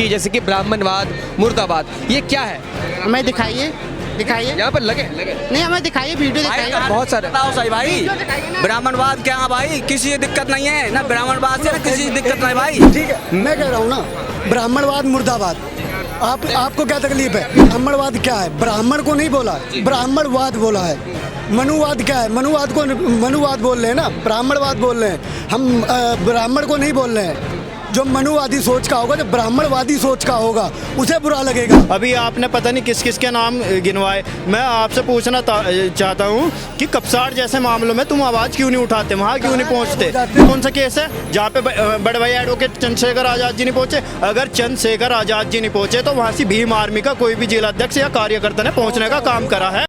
कि जैसे कि ब्राह्मणवाद मुर्दाबाद, ये क्या है? हमें दिखाइए दिखाइए। यहाँ पर लगे नहीं, हमें दिखाइए, वीडियो दिखाइए। बहुत सारे बताओ सही भाई, वीडियो दिखाइए ना। ब्राह्मणवाद क्या है भाई? किसी दिक्कत नहीं है ना ब्राह्मणवाद से, ना किसी दिक्कत नहीं भाई। ठीक है, मैं कह रहा हूँ ना, ब्राह्मणवाद मुर्दाबाद। आपको क्या तकलीफ है? ब्राह्मणवाद क्या है? ब्राह्मण को नहीं बोला, ब्राह्मणवाद बोला है। मनुवाद क्या है? मनुवाद बोल रहे हैं ना, ब्राह्मणवाद बोल रहे हैं हम। ब्राह्मण को नहीं बोल रहे हैं। जो मनुवादी सोच का होगा, जो ब्राह्मणवादी सोच का होगा, उसे बुरा लगेगा। अभी आपने पता नहीं किस किस के नाम गिनवाए। मैं आपसे पूछना चाहता हूँ कि कपसार जैसे मामलों में तुम आवाज़ क्यों नहीं उठाते, वहाँ क्यों नहीं पहुँचते? कौन सा केस है जहाँ पे बड़े भाई एडवोकेट चंद्रशेखर आज़ाद जी नहीं पहुँचे? अगर चंद्रशेखर आज़ाद जी नहीं पहुँचे तो वहाँ से भीम आर्मी का कोई भी जिलाध्यक्ष या कार्यकर्ता ने पहुँचने का काम करा है।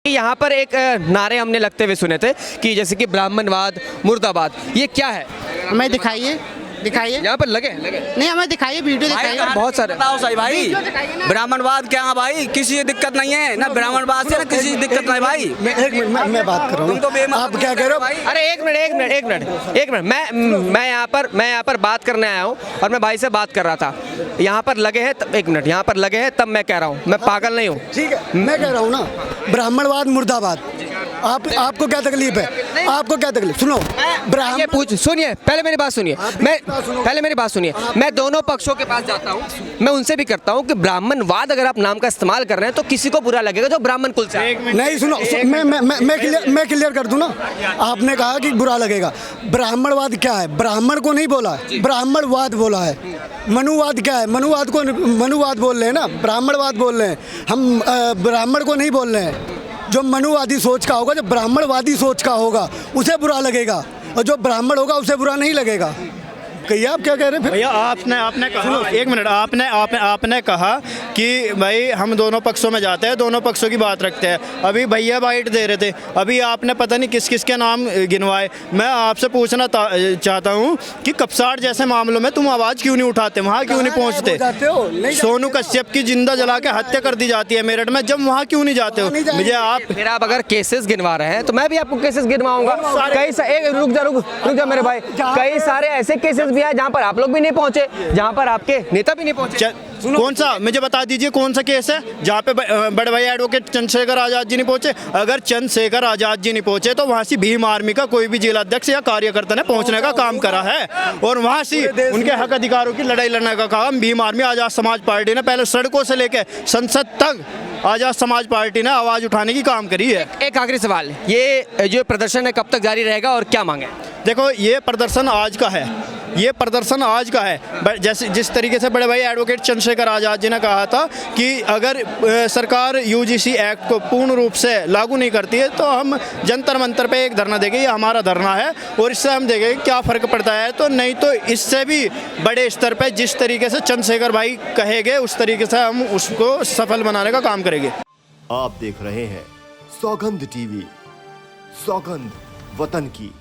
यहाँ पर एक नारे हमने लगते हुए सुने थे कि जैसे कि ब्राह्मणवाद मुर्दाबाद, ये क्या है? हमें दिखाइए दिखाइए। यहाँ पर लगे नहीं, हमें दिखाइए, वीडियो दिखाइए। बहुत सारे बताओ सही भाई, वीडियो दिखाइए ना। ब्राह्मणवाद क्या है भाई? किसी दिक्कत नहीं है ना ब्राह्मणवाद से, ना किसी दिक्कत नहीं भाई। एक मिनट, मैं बात कर रहा तुम तो हूँ। बेमतलब आप क्या कह रहे हो? अरे एक मिनट, मैं यहाँ पर बात करने आया हूँ और मैं भाई से बात कर रहा था। यहाँ पर लगे हैं एक मिनट, यहाँ पर लगे हैं तब मैं कह रहा हूँ, मैं पागल नहीं हूँ। ठीक है, मैं कह रहा हूँ ना, ब्राह्मणवाद मुर्दाबाद। आपको क्या तकलीफ है? आपको क्या तकलीफ? सुनो, सुनिए, पहले मेरी बात सुनिए। मैं दोनों पक्षों के पास जाता हूँ, मैं उनसे भी करता हूँ कि ब्राह्मणवाद अगर आप नाम का इस्तेमाल कर रहे हैं तो किसी को बुरा लगेगा जो ब्राह्मण कुल से है। नहीं सुनो, मैं क्लियर कर दूं ना। आपने कहा कि बुरा लगेगा। ब्राह्मणवाद क्या है? ब्राह्मण को नहीं बोला, ब्राह्मणवाद बोला है। मनुवाद क्या है? मनुवाद बोल रहे हैं ना, ब्राह्मणवाद बोल रहे हैं हम। ब्राह्मण को नहीं बोल रहे हैं। जो मनुवादी सोच का होगा, जो ब्राह्मणवादी सोच का होगा, उसे बुरा लगेगा, और जो ब्राह्मण होगा उसे बुरा नहीं लगेगा। कहिए, आप क्या कह रहे हैं? भैया आपने कहा, एक मिनट, आपने कहा कि भाई हम दोनों पक्षों में जाते हैं, दोनों पक्षों की बात रखते हैं। अभी भैया बाइट दे रहे थे, अभी आपने पता नहीं किस किस के नाम गिनवाए। मैं आपसे पूछना चाहता हूँ कि कपसार जैसे मामलों में तुम आवाज़ क्यों नहीं उठाते, वहाँ क्यों नहीं पहुँचते? सोनू कश्यप की जिंदा जला के हत्या कर दी जाती है मेरठ में, जब वहाँ क्यों नहीं जाते हो? मुझे फिर आप अगर केसेस गिनवा रहे हैं तो मैं भी आपको केसेस गिनवाऊंगा। रुक जा मेरे भाई, कई सारे ऐसे केसेस भी है जहाँ पर आप लोग भी नहीं पहुंचे, जहाँ पर आपके नेता भी नहीं पहुंचे। कौन सा, मुझे बता दीजिए कौन सा केस है जहाँ पे बड़े भाई एडवोकेट चंद्रशेखर आज़ाद जी नहीं पहुंचे? अगर चंद्रशेखर आज़ाद जी नहीं पहुंचे तो वहाँ से भीम आर्मी का कोई भी जिलाध्यक्ष या कार्यकर्ता ने पहुंचने का काम करा है, और वहाँ से उनके हक अधिकारों की लड़ाई लड़ने का काम भीम आर्मी आज़ाद समाज पार्टी ने पहले सड़कों से लेकर संसद तक आज़ाद समाज पार्टी ने आवाज़ उठाने की काम करी है। एक आखिरी सवाल, ये जो प्रदर्शन है कब तक जारी रहेगा और क्या मांगे? देखो, ये प्रदर्शन आज का है, ये प्रदर्शन आज का है। जैसे जिस तरीके से बड़े भाई एडवोकेट चंद्रशेखर आज़ाद जी ने कहा था कि अगर सरकार यूजीसी एक्ट को पूर्ण रूप से लागू नहीं करती है तो हम जंतर मंतर पे एक धरना देंगे, ये हमारा धरना है, और इससे हम देखेंगे क्या फ़र्क पड़ता है। तो नहीं तो इससे भी बड़े स्तर पे जिस तरीके से चंद्रशेखर भाई कहेंगे उस तरीके से हम उसको सफल बनाने का काम करेंगे। आप देख रहे हैं सौगंध टीवी, सौगंध वतन की।